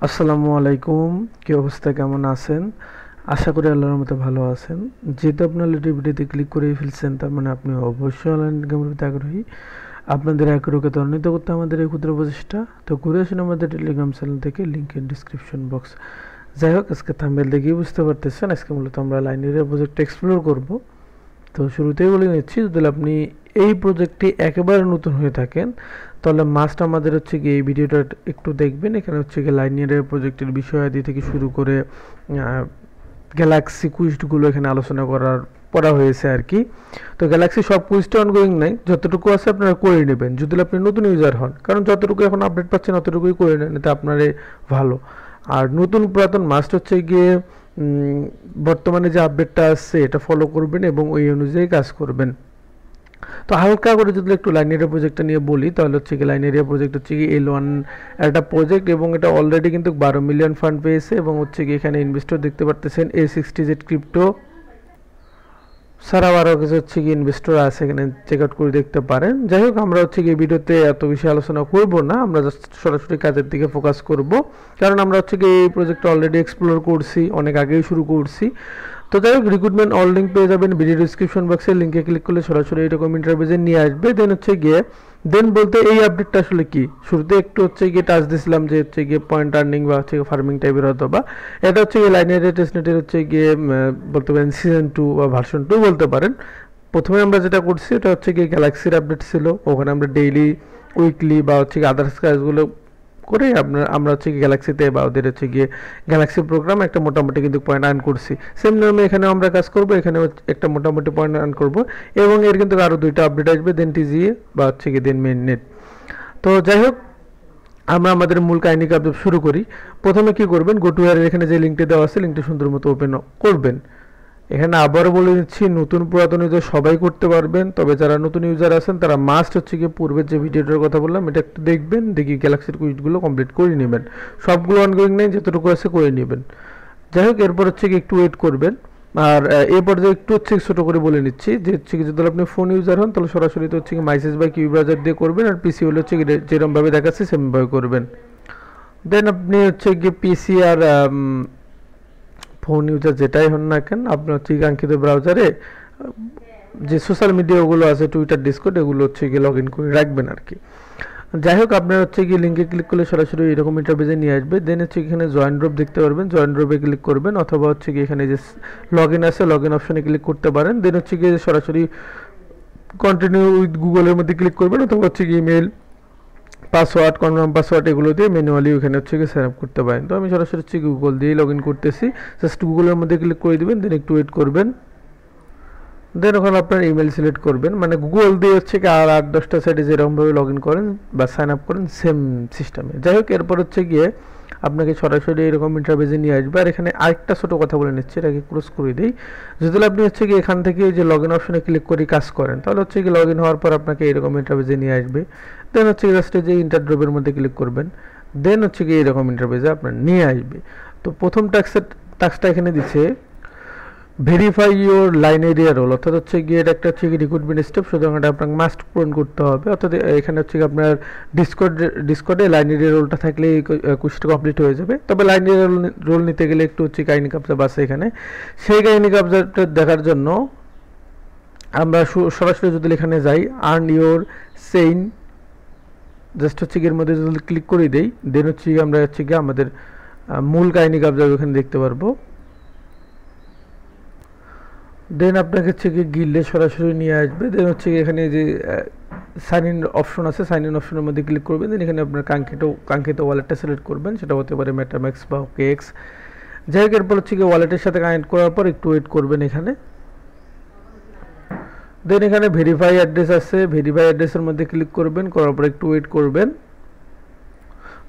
আসসালামু আলাইকুম। কি অবস্থা, কেমন আছেন? আশা করি আল্লাহর মতো ভালো আছেন। যেহেতু আপনি অলরেডি ভিডিওতে ক্লিক করে ফেলছেন, তার মানে আপনি অবশ্যই অনলাইন ইনকামের প্রতি আগ্রহী। আপনাদের আগ্রহকে ত্বরান্বিত করতে আমাদের এই ক্ষুদ্র প্রচেষ্টা। তো ঘুরে আসুন আমাদের টেলিগ্রাম চ্যানেল থেকে, লিঙ্কের ডিসক্রিপশন বক্স। যাই হোক, আজকে থাম্বনেল দেখেই বুঝতে পারতেছেন আজকে মূলত আমরা লাইন এরিয়া প্রজেক্ট এক্সপ্লোর করব। তো শুরুতেই বলে নিচ্ছি, যদি আপনি এই প্রজেক্টটি একেবারে নতুন হয়ে থাকেন তাহলে মাস্ট আমাদের হচ্ছে কি এই ভিডিওটা একটু দেখবেন। এখানে হচ্ছে কি লাইনিয়ারের প্রজেক্টের বিষয়াদি থেকে শুরু করে গ্যালাক্সি কুইজগুলো এখানে আলোচনা করা হয়েছে আর কি। তো গ্যালাক্সি সব কুইজটা অনগোয়িং নাই, যতটুকু আছে আপনারা করে নেবেন যদি আপনি নতুন ইউজার হন, কারণ যতটুকু এখন আপডেট পাচ্ছেন ততটুকুই করে নেন, এতে আপনারই ভালো। আর নতুন পুরাতন মাস্ট হচ্ছে গিয়ে বর্তমানে যে আপডেটটা আসছে এটা ফলো করবেন এবং ওই অনুযায়ী কাজ করবেন। তো হালকা করে যদি একটু লাইন এরিয়া প্রজেক্টটা নিয়ে বলি, তাহলে হচ্ছে কি লাইন এরিয়া প্রজেক্ট হচ্ছে কি L1 একটা প্রজেক্ট এবং এটা অলরেডি কিন্তু 12 মিলিয়ন ফান্ড পেয়েছে এবং হচ্ছে কি এখানে ইনভেস্টর দেখতে পারতেছেন A60Z ক্রিপ্টো সারা আরও কিছু হচ্ছে কি ইনভেস্টর আছে, এখানে চেক আউট করে দেখতে পারেন। যাই হোক, আমরা হচ্ছে কি ভিডিওতে এত বেশি আলোচনা করব না, আমরা জাস্ট সরাসরি কাজের দিকে ফোকাস করব, কারণ আমরা হচ্ছে কি এই প্রজেক্টটা অলরেডি এক্সপ্লোর করছি, অনেক আগেই শুরু করছি। তো যাই হোক, রিক্রুটমেন্ট অল লিঙ্ক পেয়ে যাবেন ভিডিও ডিসক্রিপশন বক্সে, লিঙ্কে ক্লিক করলে সরাসরি এরকম ইন্টারভিউজে নিয়ে আসবে। দেন হচ্ছে গিয়ে বলতে এই আপডেটটা আসলে কি, শুরুতে একটু হচ্ছে গিয়ে টাচ দিছিলাম যে হচ্ছে গিয়ে পয়েন্ট আর্নিং বা হচ্ছে ফার্মিং টাইপের হতো, বা এটা হচ্ছে গিয়ে লাইনারি টেস্টনেটের হচ্ছে গিয়ে বলতে পারেন সিজন 2 বা ভার্সন 2 বলতে পারেন। প্রথমে আমরা যেটা করছি ওটা হচ্ছে গিয়ে গ্যালাক্সির আপডেট ছিল, ওখানে আমরা ডেইলি উইকলি বা হচ্ছে গিয়ে আদার্স কাজগুলো করে আমরা হচ্ছে কি গ্যালাক্সিতে বা ওদের হচ্ছে গিয়ে গ্যালাক্সি প্রোগ্রাম একটা মোটামুটি কিন্তু পয়েন্ট আর্ন করছি। সেম নিয়মে এখানেও আমরা কাজ করব, এখানে একটা মোটামুটি পয়েন্ট আর্ন করব এবং এর কিন্তু আরও 2টা আপডেট আসবে, দেন টিজিএ বা হচ্ছে কি দেন মেইন নেট। তো যাই হোক, আমরা আমাদের মূল কাহিনী কাজ শুরু করি। প্রথমে কি করবেন, গো টু এর এখানে যে লিঙ্কটা দেওয়া আছে লিঙ্কটা সুন্দর মতো ওপেন করবেন। এখানে আবারও বলে দিচ্ছি, নতুন পুরাতন ইউজার সবাই করতে পারবেন, তবে যারা নতুন ইউজার আছেন তারা মাস্ট হচ্ছে গিয়ে পূর্বের যে ভিডিওটার কথা বললাম এটা একটু দেখবেন, দেখি গ্যালাক্সির কুইজগুলো কমপ্লিট করে নেবেন। সবগুলো অনগোয়িং নেই, যতটুকু আছে করে নেবেন। যাই হোক, এরপর হচ্ছে কি একটু ওয়েট করবেন। আর এই পর্যায়ে একটু হচ্ছে ছোটো করে বলে নিচ্ছি যে হচ্ছে কি যদি আপনি ফোন ইউজার হন তাহলে সরাসরি তো হচ্ছে কি মাইসেস বা কিউ ব্রাউজার দিয়ে করবেন, আর পিসি হলে হচ্ছে কি যেরকমভাবে দেখাচ্ছে সেমভাবে করবেন। দেন আপনি হচ্ছে গিয়ে পিসি আর ফোন ইউজার যেটাই হন না কেন, আপনার হচ্ছে কাঙ্ক্ষিত ব্রাউজারে যে সোশ্যাল মিডিয়াগুলো আছে টুইটার, ডিসকর্ড, এগুলো হচ্ছে গিয়ে লগ ইন করে রাখবেন আর কি। যাই হোক, আপনার হচ্ছে গিয়ে লিঙ্কে ক্লিক করলে সরাসরি এরকম ইন্টারভিউজে নিয়ে আসবে। দেন হচ্ছে এখানে জয়েন ড্রপ দেখতে পারবেন, জয়েন ড্রপে ক্লিক করবেন, অথবা হচ্ছে গিয়ে এখানে যে লগ ইন আছে লগ ইন অপশনে ক্লিক করতে পারেন। দেন হচ্ছে গিয়ে সরাসরি কন্টিনিউ উইথ গুগলের মধ্যে ক্লিক করবেন, অথবা হচ্ছে গিয়ে ইমেল, পাসওয়ার্ড, কনফার্ম পাসওয়ার্ড এগুলো দিয়ে ম্যানুয়ালি ওখানে হচ্ছে গিয়ে সাইন আপ করতে পারেন। তো আমি সরাসরি হচ্ছে গুগল দিয়েই লগ ইন করতেছি। জাস্ট গুগলের মধ্যে ক্লিক করে দেবেন, দেন একটু ওয়েট করবেন। দেন ওখানে আপনার ইমেল সিলেক্ট করবেন, মানে গুগল দিয়ে হচ্ছে কি আর 8-10টা সাইটে যেরকমভাবে লগ ইন করেন বা সাইন আপ করেন সেম সিস্টেমে। যাই হোক, এরপর হচ্ছে গিয়ে আপনাকে সরাসরি এরকম ইন্টারভিউজে নিয়ে আসবে। আর এখানে আরেকটা ছোটো কথা বলে নিচ্ছি, এটাকে ক্লোজ করে দিই। যদি আপনি হচ্ছে কি এখান থেকে যে লগ ইন অপশনে ক্লিক করে কাজ করেন তাহলে হচ্ছে কি লগ ইন হওয়ার পর আপনাকে এরকম ইন্টারভিউজে নিয়ে আসবে। দেন হচ্ছে জাস্ট যে ইন্টারড্রপের মধ্যে ক্লিক করবেন, দেন হচ্ছে কি এরকম ইন্টারভিউজে আপনার নিয়ে আসবে। তো প্রথম টাস্কটা এখানে দিচ্ছে verify your line area role, অর্থাৎ হচ্ছে গিয়ে এটা একটা হচ্ছে রিক্রুটমেন্ট স্টেপ, সুতরাং এটা আপনাকে মাস্ট পূরণ করতে হবে। অর্থাৎ এখানে হচ্ছে আপনার ডিসকর্ডে লাইন এরিয়া রোলটা থাকলে এই কোর্সটা কমপ্লিট হয়ে যাবে। তবে লাইন এরিয়া রোল নিতে গেলে একটু হচ্ছে কাহিনী কাবজা বাসে এখানে, সেই কাহিনী কাবজাটা দেখার জন্য আমরা সরাসরি যদি এখানে যাই আর্ন ইউর সেইন, জাস্ট হচ্ছে এর মধ্যে যদি ক্লিক করে দেই, দেন হচ্ছে আমরা হচ্ছে গিয়ে আমাদের মূল কাহিনী কাবজা এখানে দেখতে পারবো। দেন আপনাকে হচ্ছে কি গিল্ডে সরাসরি নিয়ে আসবে। দেন হচ্ছে এখানে যে সাইন ইন অপশন আছে, সাইন ইন অপশনের মধ্যে ক্লিক করবেন। দেন এখানে আপনার কাঙ্ক্ষিত ওয়ালেটটা সিলেক্ট করবেন, সেটা হতে পারে মেটাম্যাক্স বা ওকেএক্স। যাই হোক, এরপর হচ্ছে কি ওয়ালেটের সাথে কানেক্ট করার পর একটু ওয়েট করবেন এখানে। দেন এখানে ভেরিফাই অ্যাড্রেস আছে, ভেরিফাই অ্যাড্রেসের মধ্যে ক্লিক করবেন, করার পর একটু ওয়েট করবেন।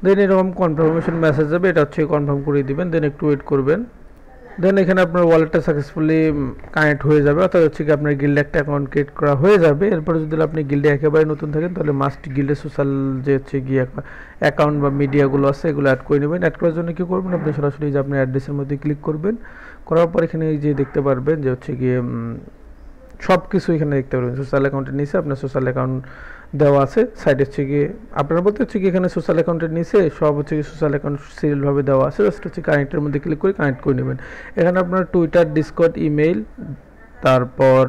দেন এরকম কনফার্মেশন মেসেজ যাবে, এটা হচ্ছে কনফার্ম করে দিবেন, দেন একটু ওয়েট করবেন। দেন এখানে আপনার ওয়ালেটটা সাকসেসফুলি কানেক্ট হয়ে যাবে, অর্থাৎ হচ্ছে কি আপনার গিল্ডে একটা অ্যাকাউন্ট ক্রিয়েট করা হয়ে যাবে। এরপরে যদি আপনি গিল্ডে একেবারে নতুন থাকেন তাহলে মাস্ট গিল্ডে সোশ্যাল যে হচ্ছে গিয়ে অ্যাকাউন্ট বা মিডিয়াগুলো আছে এগুলো অ্যাড করে নেবেন। অ্যাড করার জন্য কী করবেন, আপনি সরাসরি যে আপনার অ্যাড্রেসের মধ্যে ক্লিক করবেন, করার পর এখানে এই যে দেখতে পারবেন যে হচ্ছে গিয়ে সব কিছু এখানে দেখতে পারবেন। সোশ্যাল অ্যাকাউন্টের নিচে আপনার সোশ্যাল অ্যাকাউন্ট দেওয়া আছে। সাইডে হচ্ছে গিয়ে আপনার বলতে হচ্ছে কি এখানে সোশ্যাল অ্যাকাউন্টের নিচে সব হচ্ছে কি সোশ্যাল অ্যাকাউন্ট সিরিয়ালভাবে দেওয়া আছে, জাস্ট হচ্ছে কানেক্টের মধ্যে ক্লিক করে কানেক্ট করে নেবেন। এখানে আপনার টুইটার, ডিসকর্ড, ইমেইল, তারপর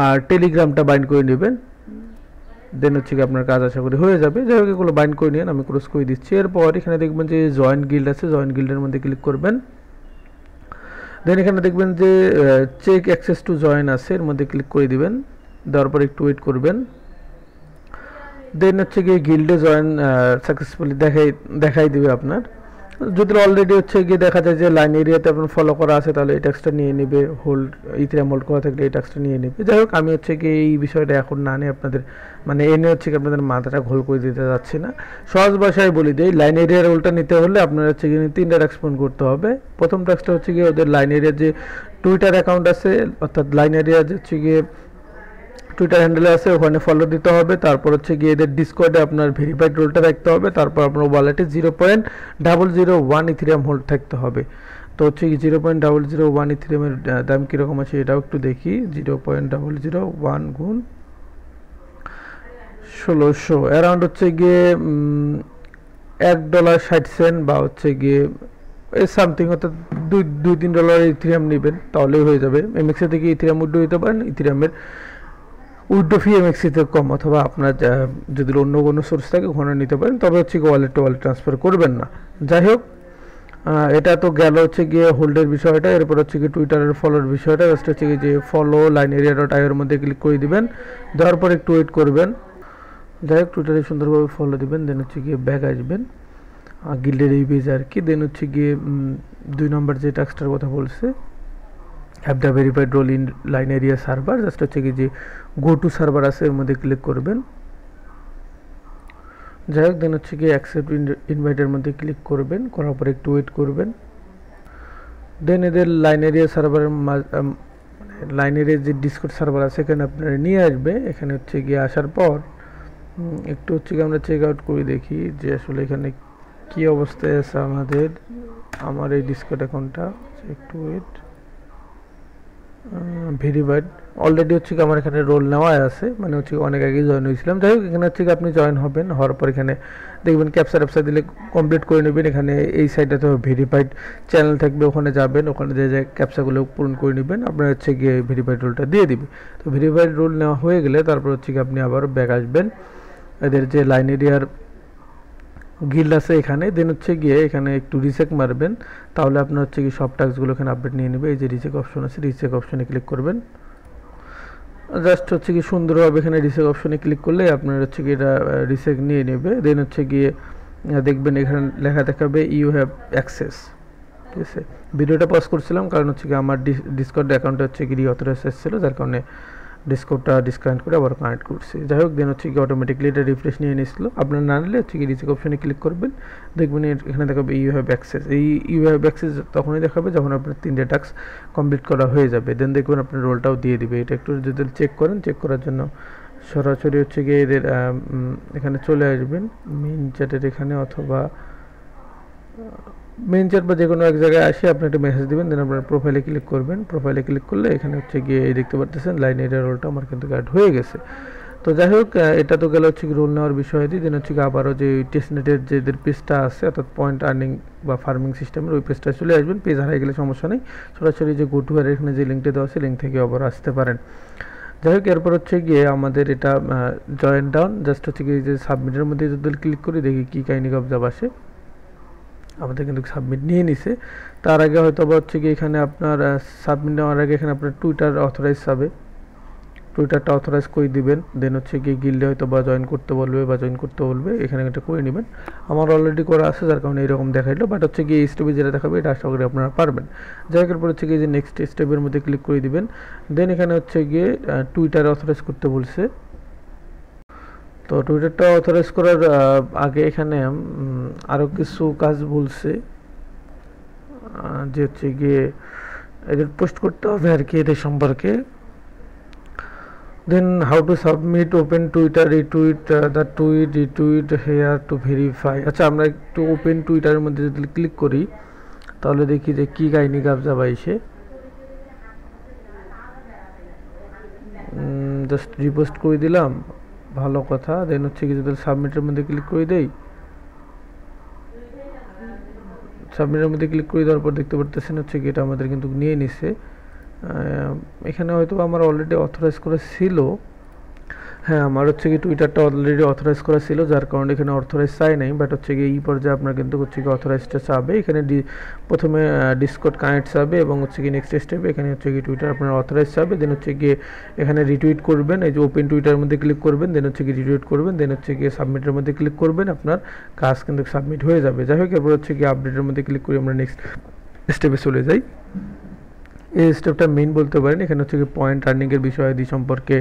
আর টেলিগ্রামটা বাইন্ড করে নেবেন। দেন হচ্ছে কি আপনার কাজ আশা করি হয়ে যাবে। যাই হোক এগুলো বাইন্ড করে নিন, আমি ক্লোজ করে দিচ্ছি। এরপর এখানে দেখবেন যে জয়েন্ট গিল্ড আছে, জয়েন্ট গিল্ডের মধ্যে ক্লিক করবেন। দেন এখানে দেখবেন যে চেক অ্যাক্সেস টু জয়েন আছে, এর মধ্যে ক্লিক করে দিবেন। দেওয়ার পর একটু ওয়েট করবেন। দেন হচ্ছে গিয়ে গিল্ডে জয়েন সাকসেসফুলি দেখাই দিবে আপনার। যদি অলরেডি হচ্ছে গিয়ে দেখা যায় যে লাইন এরিয়াতে আপনার ফলো করা আছে, তাহলে এই ট্যাক্সটা নিয়ে নেবে। হোল্ড ইথেরিয়াম হোল্ড করা থাকলে এই ট্যাক্সটা নিয়ে নেবে। যাই হোক আমি হচ্ছে গিয়ে এই বিষয়টা এখন না নিয়ে আপনাদের মানে এনে হচ্ছে কি আপনাদের মাথাটা ঘোল করে দিতে যাচ্ছি না, সহজ ভাষায় বলি দিই। লাইন এরিয়ার রোলটা নিতে হলে আপনার হচ্ছে গিয়ে 3টা ট্যাক্স পূরণ করতে হবে। প্রথম ট্যাক্সটা হচ্ছে গিয়ে ওদের লাইন এরিয়ার যে টুইটার অ্যাকাউন্ট আছে, অর্থাৎ লাইন এরিয়া হচ্ছে গিয়ে টুইটার হ্যান্ডেলে আছে, ওখানে ফলো দিতে হবে। তারপর হচ্ছে গিয়ে এদের ডিসকর্ডে আপনার ভেরিফাইড রোলটা রাখতে হবে। তারপর আপনার ওয়ালেটে 0.001 ইথেরিয়াম হোল্ড থাকতে হবে। তো হচ্ছে কি 0.001 ইথেরিয়ামের দাম কীরকম আছে এটাও একটু দেখি। 0.001 গুণ 1600 অ্যারাউন্ড হচ্ছে গিয়ে $1.60 বা হচ্ছে গিয়ে সামথিং, অর্থাৎ $2-3 ইথেরিয়াম নেবেন তাহলেই হয়ে যাবে। এমএক্সে থেকে ইথেরিয়াম উইথড্র দিতে পারেন। ইথেরিয়ামের উইথড্র ফি এমএক্সিতে কম, অথবা আপনার যদি অন্য কোনো সোর্স থাকে ওখানে নিতে পারেন, তবে হচ্ছে কি ওয়ালেট টু ওয়ালেট ট্রান্সফার করবেন না। যাই হোক এটা তো গেল হচ্ছে গিয়ে হোল্ডের বিষয়টা। এরপর হচ্ছে গিয়ে টুইটারের ফলোর বিষয়টা। জাস্ট হচ্ছে গিয়ে যে ফলো লাইন এরিয়া ডট আইয়ের মধ্যে ক্লিক করে দিবেন। দেওয়ার পর একটু ওয়েট করবেন। যাই হোক টুইটারে সুন্দরভাবে ফলো দিবেন। দেন হচ্ছে গিয়ে ব্যাক আসবেন গিল্ডের এই পেজে আর কি। দেন হচ্ছে গিয়ে 2 নম্বর যে টাস্কটার কথা বলছে, have the verified role in line area server, just হচ্ছে কি যে গো টু সার্ভার আছে এর মধ্যে ক্লিক করবেন। যাই হোক দেন হচ্ছে কি অ্যাকসেপ্ট ইনভাইটের মধ্যে ক্লিক করবেন, করার পর একটু ওয়েট করবেন। দেন এদের লাইন এরিয়া সার্ভারের লাইন এরিয়ার যে ডিসকর্ড সার্ভার আছে এখানে আপনারা নিয়ে আসবে। এখানে হচ্ছে গিয়ে আসার পর একটু হচ্ছে কি আমরা চেক আউট করে দেখি যে আসলে এখানে কী অবস্থায় আছে আমার এই ডিসকর্ড অ্যাকাউন্টটা। একটু ওয়েট, ভেরিফাইড অলরেডি হচ্ছে কি আমার এখানে রোল নেওয়া আছে, মানে হচ্ছে অনেক আগে জয়েন হয়েছিলাম। যাই হোক এখানে হচ্ছে কি আপনি জয়েন হবেন, হওয়ার পর এখানে দেখবেন ক্যাপচা দিলে কমপ্লিট করে নেবেন। এখানে এই সাইডটাতে ভেরিফাইড চ্যানেল থাকবে, ওখানে যাবেন, ওখানে যে ক্যাপচাগুলো পূরণ করে নেবেন। আপনার হচ্ছে গিয়ে ভেরিফাইড রোলটা দিয়ে দিবে। তো ভেরিফাইড রোল নেওয়া হয়ে গেলে তারপর হচ্ছে কি আপনি আবার ব্যাক আসবেন এদের যে লাইন এরিয়ার গিল্ড আছে এখানে। দেন হচ্ছে গিয়ে এখানে একটু রিচেক মারবেন, তাহলে আপনার হচ্ছে কি সব টাস্কগুলো এখানে আপডেট নিয়ে নেবে। এই যে রিচেক অপশন আছে, রিচেক অপশনে ক্লিক করবেন। জাস্ট হচ্ছে কি সুন্দরভাবে এখানে রিচেক অপশনে ক্লিক করলে আপনার হচ্ছে কি এটা রিচেক নিয়ে নেবে। দেন হচ্ছে গিয়ে দেখবেন এখানে লেখা দেখাবে ইউ হ্যাভ অ্যাক্সেস। ঠিক আছে, ভিডিওটা পজ করছিলাম কারণ হচ্ছে কি আমার ডিসকর্ড অ্যাকাউন্টে হচ্ছে কি রিঅথরাইজ এসেছিলো, যার কারণে ডিসকর্ডটা ডিসকানেক্ট করে আবার কানেক্ট করছি। যাই হোক দেন হচ্ছে কি অটোমেটিকলি এটা রিফ্রেশ নিয়ে নিয়েছিল। আপনার না নিলে হচ্ছে কি রিচেক অপশনে ক্লিক করবেন, দেখবেন এখানে দেখাবে ইউ হ্যাভ অ্যাক্সেস। এই ইউ হ্যাভ অ্যাক্সেস তখনই দেখাবে যখন আপনার 3টে টাস্ক কমপ্লিট করা হয়ে যাবে। দেন দেখবেন আপনার রোলটাও দিয়ে দিবে। এটা একটু যদি চেক করেন, চেক করার জন্য সরাসরি হচ্ছে গিয়ে এদের এখানে চলে আসবেন মেইন চ্যাটের এখানে, অথবা মেইন চ্যাট বা যে কোনো এক জায়গায় আসে আপনি একটা মেসেজ দেবেন। দেন আপনার প্রোফাইলে ক্লিক করবেন। প্রোফাইলে ক্লিক করলে এখানে হচ্ছে গিয়ে দেখতে পারতেছেন লাইন এরিয়া রোলটা আমার কিন্তু অ্যাড হয়ে গেছে। তো যাই হোক এটা তো গেল হচ্ছে কি রোল নেওয়ার বিষয় দিয়ে। দেন হচ্ছে কি আবারও যে টেস্টনেটের যে এদের পেজটা আছে, অর্থাৎ পয়েন্ট আর্নিং বা ফার্মিং সিস্টেমের ওই পেজটা চলে আসবেন। পেজ হারিয়ে গেলে সমস্যা নেই, সরাসরি যে গো টু আর এখানে যে লিঙ্কটা দেওয়া আছে লিঙ্ক থেকে আবার আসতে পারেন। যাই হোক এরপর হচ্ছে গিয়ে আমাদের এটা জয়েন ডাউন, জাস্ট হচ্ছে কি যে সাবমিটের মধ্যে যদি ক্লিক করি দেখি কী কাহিনি গবজাব আসে। আমাদের কিন্তু সাবমিট নিয়ে নিছে। তার আগে হয়তো বা হচ্ছে কি এখানে আপনার সাবমিট নেওয়ার আগে এখানে আপনার টুইটার অথরাইজ যাবে, টুইটারটা অথরাইজ করে দিবেন। দেন হচ্ছে গিয়ে গিল্ডে হয়তো বা জয়েন করতে বলবে এখানে এটা করে নেবেন। আমার অলরেডি করা আছে যার কারণে এরকম দেখাইলো, বাট হচ্ছে গিয়ে এই স্টেপে যেটা দেখাবে এটা আশা করি আপনারা পারবেন। যাই হোক এরপর হচ্ছে গিয়ে যে নেক্সট স্টেপের মধ্যে ক্লিক করে দিবেন। দেন এখানে হচ্ছে গিয়ে টুইটার অথরাইজ করতে বলছে। তো টুইটারটা অথরাইজ করার আগে এখানে আরও কিছু কাজ বলছে, যে হচ্ছে গিয়ে এদের পোস্ট করতে হবে আর কি এদের সম্পর্কে। Then how to submit open Twitter retweet the retweet here to verify. আচ্ছা আমরা একটু ওপেন টুইটারের মধ্যে যদি ক্লিক করি তাহলে দেখি যে কী কাহিনি গাবজা বাইসে। জাস্ট রিপোস্ট করে দিলাম, ভালো কথা। দেন হচ্ছে কি যদি সাবমিটের মধ্যে ক্লিক করে দেই, সাবমিটের মধ্যে ক্লিক করে দেওয়ার পর দেখতে পারতেছেন হচ্ছে কি এটা আমাদের কিন্তু নিয়ে নিছে। এখানে হয়তো আমার অলরেডি অথরাইজ করা ছিল। হ্যাঁ, আমার হচ্ছে কি টুইটারটা অলরেডি অথরাইজ করা ছিল, যার কারণে এখানে অথরাইজ চাই নাই। বাট হচ্ছে কি এই পর্যায়ে আপনার কিন্তু হচ্ছে কি অথরাইজটা চাবে। এখানে প্রথমে ডিসকর্ড কানেক্ট চাবে এবং হচ্ছে কি নেক্সট স্টেপে এখানে হচ্ছে কি টুইটার আপনার অথরাইজ চাবে। দেন হচ্ছে গিয়ে এখানে রিটুইট করবেন, এই যে ওপেন টুইটারের মধ্যে ক্লিক করবেন, দেন হচ্ছে কি রিটুইট করবেন, দেন হচ্ছে গিয়ে সাবমিটের মধ্যে ক্লিক করবেন, আপনার কাজ কিন্তু সাবমিট হয়ে যাবে। যাই হোক, এরপর হচ্ছে কি আপডেটের মধ্যে ক্লিক করে আমরা নেক্সট স্টেপে চলে যাই। এই স্টেপটা মেইন বলতে পারেন। এখানে হচ্ছে কি পয়েন্ট আর্নিংয়ের বিষয়াদি সম্পর্কে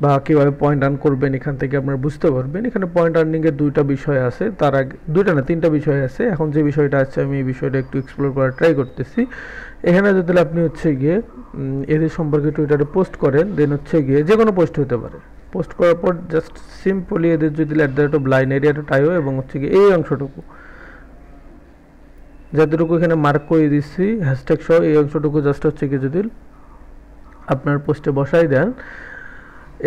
বা কীভাবে পয়েন্ট আর্ন করবেন এখান থেকে আপনারা বুঝতে পারবেন। এখানে পয়েন্ট আর্নিংয়ের দুইটা বিষয় আছে, তার আগে দুইটা না তিনটা বিষয় আছে। এখন যে বিষয়টা আছে আমি এই বিষয়টা একটু এক্সপ্লোর করার ট্রাই করতেছি। এখানে যদি আপনি হচ্ছে গিয়ে এদের সম্পর্কে টুইটারে পোস্ট করেন, দেন হচ্ছে গিয়ে যে কোনো পোস্ট হতে পারে। পোস্ট করার পর জাস্ট সিম্পলি এদের যদি @blindarea.io এবং হচ্ছে গিয়ে এই অংশটুকু যতটুকু এখানে মার্ক করে দিচ্ছি হ্যাশট্যাগ সহ, এই অংশটুকু জাস্ট হচ্ছে কি যদি আপনার পোস্টে বসাই দেন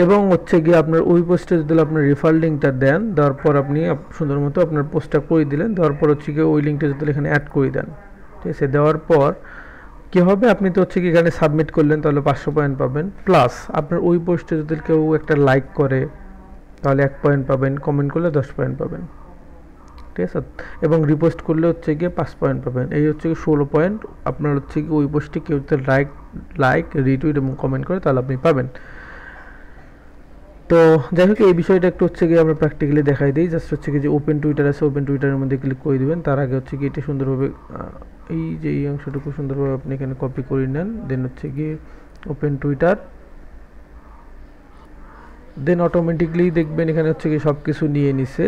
এবং হচ্ছে গিয়ে আপনার ওই পোস্টে যদি আপনার রেফার লিঙ্কটা দেন, দেওয়ার পর আপনি সুন্দর মতো আপনার পোস্টটা করে দিলেন, দেওয়ার পর হচ্ছে গিয়ে ওই লিঙ্কটা যদি এখানে অ্যাড করে দেন, ঠিক আছে। দেওয়ার পর কী হবে, আপনি তো হচ্ছে কি এখানে সাবমিট করলেন, তাহলে 500 পয়েন্ট পাবেন। প্লাস আপনার ওই পোস্টে যদি কেউ একটা লাইক করে তাহলে 1 পয়েন্ট পাবেন, কমেন্ট করলে 10 পয়েন্ট পাবেন, ঠিক আছে। এবং রিপোস্ট করলে হচ্ছে গিয়ে 5 পয়েন্ট পাবেন। এই হচ্ছে কি 16 পয়েন্ট আপনার হচ্ছে কি ওই পোস্টে কেউ যদি লাইক রিটুইট এবং কমেন্ট করে তাহলে আপনি পাবেন। তো যাই হোক, এই বিষয়টা একটু হচ্ছে গিয়ে আমরা প্র্যাকটিক্যালি দেখাই দিই। জাস্ট হচ্ছে কি যে ওপেন টুইটার আছে, ওপেন টুইটারের মধ্যে ক্লিক করে দিবেন। তার আগে হচ্ছে কি এটা সুন্দরভাবে এই যে এই অংশটুকু সুন্দরভাবে আপনি এখানে কপি করে নেন। দেন হচ্ছে গিয়ে ওপেন টুইটার, দেন অটোমেটিকলি দেখবেন এখানে হচ্ছে কি সব কিছু নিয়ে নিছে।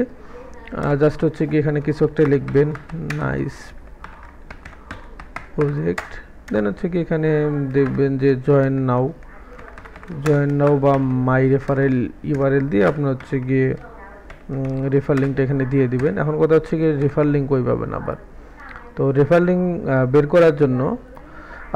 জাস্ট হচ্ছে কি এখানে কিছু একটা লিখবেন, নাইস প্রজেক্ট। দেন হচ্ছে কি এখানে দেখবেন যে জয়েন নাও বা মাই রেফারেল ইউআরএল দিয়ে আপনার হচ্ছে গিয়ে রেফার লিঙ্কটা এখানে দিয়ে দিবেন। এখন কথা হচ্ছে গিয়ে রেফার লিঙ্ক কই পাবেন আবার। তো রেফার লিঙ্ক বের করার জন্য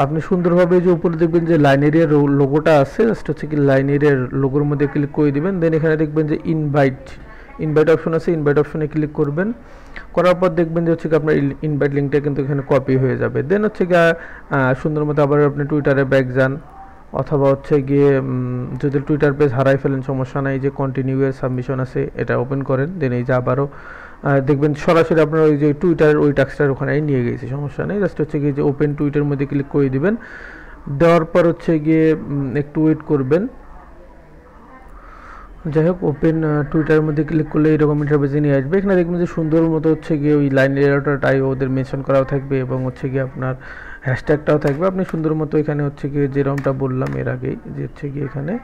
আপনি সুন্দরভাবে যে উপরে দেখবেন যে লাইনেরিয়ার লোগোটা আছে, জাস্ট হচ্ছে কি লাইনেরিয়ার লোগোর মধ্যে ক্লিক করে দিবেন। দেন এখানে দেখবেন যে ইনভাইট অপশন আছে, ইনভাইট অপশনে ক্লিক করবেন। করার পর দেখবেন যে হচ্ছে কি আপনার ইনভাইট লিঙ্কটা কিন্তু এখানে কপি হয়ে যাবে। দেন হচ্ছে গিয়ে সুন্দর মতো আবার আপনি টুইটারে ব্যাক যান, অথবা হচ্ছে গিয়ে যদি টুইটার পেজ হারাই ফেলেন সমস্যা নাই, যে কন্টিনিউ এর সাবমিশন আছে এটা ওপেন করেন। দেন এই যে আবারও দেখবেন সরাসরি আপনার ওই যে টুইটারের ওই টাস্কটার ওখানে নিয়ে গেছে, সমস্যা নেই। জাস্ট হচ্ছে গিয়ে যে ওপেন টুইটারের মধ্যে ক্লিক করে দিবেন। দেওয়ার পর হচ্ছে গিয়ে একটু ওয়েট করবেন। যাই হোক, ওপেন টুইটারের মধ্যে ক্লিক করলে এরকম ইন্টারফেসে নিয়ে আসবে। এখানে দেখবেন যে সুন্দর মতো হচ্ছে গিয়ে ওই লাইনেরিয়াটাই ওদের মেনশন করাও থাকবে এবং হচ্ছে গিয়ে আপনার হ্যাশট্যাগটাও থাকবে। আপনি সুন্দর মতো এখানে হচ্ছে গিয়ে যেরকমটা বললাম এর আগেই, যে হচ্ছে গিয়ে এখানে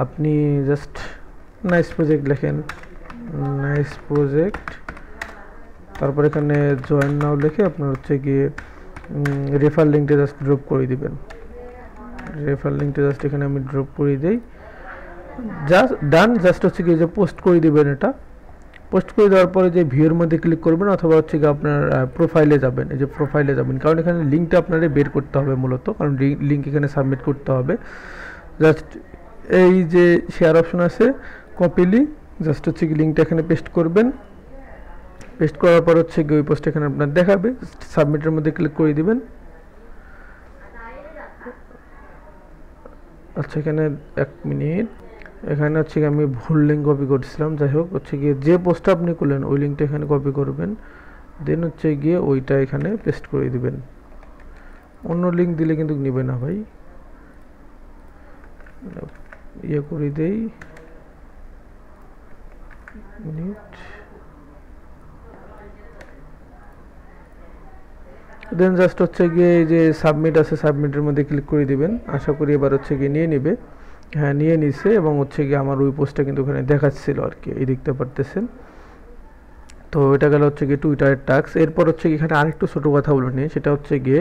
আপনি জাস্ট নাইস প্রজেক্ট লেখেন, নাইস প্রজেক্ট, তারপর এখানে জয়েন নাও লিখে আপনার হচ্ছে গিয়ে রেফার লিঙ্কটা জাস্ট ড্রপ করে দিবেন। রেফার লিঙ্কটা জাস্ট এখানে আমি ড্রপ করে দিই, জাস্ট ডান। জাস্ট হচ্ছে কি যে পোস্ট করে দিবেন। এটা পোস্ট করে দেওয়ার পরে যে ভিউর মধ্যে ক্লিক করবেন, অথবা হচ্ছে কি আপনার প্রোফাইলে যাবেন। এই যে প্রোফাইলে যাবেন, কারণ এখানে লিঙ্কটা আপনাদের বের করতে হবে মূলত, কারণ লিঙ্ক এখানে সাবমিট করতে হবে। জাস্ট এই যে শেয়ার অপশন আছে, কপি লিঙ্ক, জাস্ট হচ্ছে কি লিঙ্কটা এখানে পেস্ট করবেন। পেস্ট করার পর হচ্ছে কি ওই পোস্ট এখানে আপনার দেখাবে, সাবমিটের মধ্যে ক্লিক করে দিবেন। আচ্ছা, এখানে 1 মিনিট, এখানে হচ্ছে কি আমি ভুল লিঙ্ক কপি করছিলাম। যাই হোক, হচ্ছে গিয়ে যে পোস্টটা আপনি করলেন ওই লিঙ্কটা এখানে কপি করবেন। দেন হচ্ছে গিয়ে ওইটা এখানে পেস্ট করে দিবেন। অন্য লিঙ্ক দিলে কিন্তু নিবে না ভাই, ইয়ে করে দেই মিনিট। দেন জাস্ট হচ্ছে গিয়ে এই যে সাবমিট আছে, সাবমিটের মধ্যে ক্লিক করে দিবেন। আশা করি এবার হচ্ছে গিয়ে নিয়ে নিবে। হ্যাঁ, নিয়ে নিছে এবং হচ্ছে গিয়ে আমার ওই পোস্টটা কিন্তু ওখানে দেখাচ্ছিল আর কি, এই দেখতে পারতেছেন। তো এটা গেল হচ্ছে গিয়ে টুইটারের টাস্ক। এরপর হচ্ছে কি এখানে আরেকটু ছোটো কথা বলে নিই, সেটা হচ্ছে গিয়ে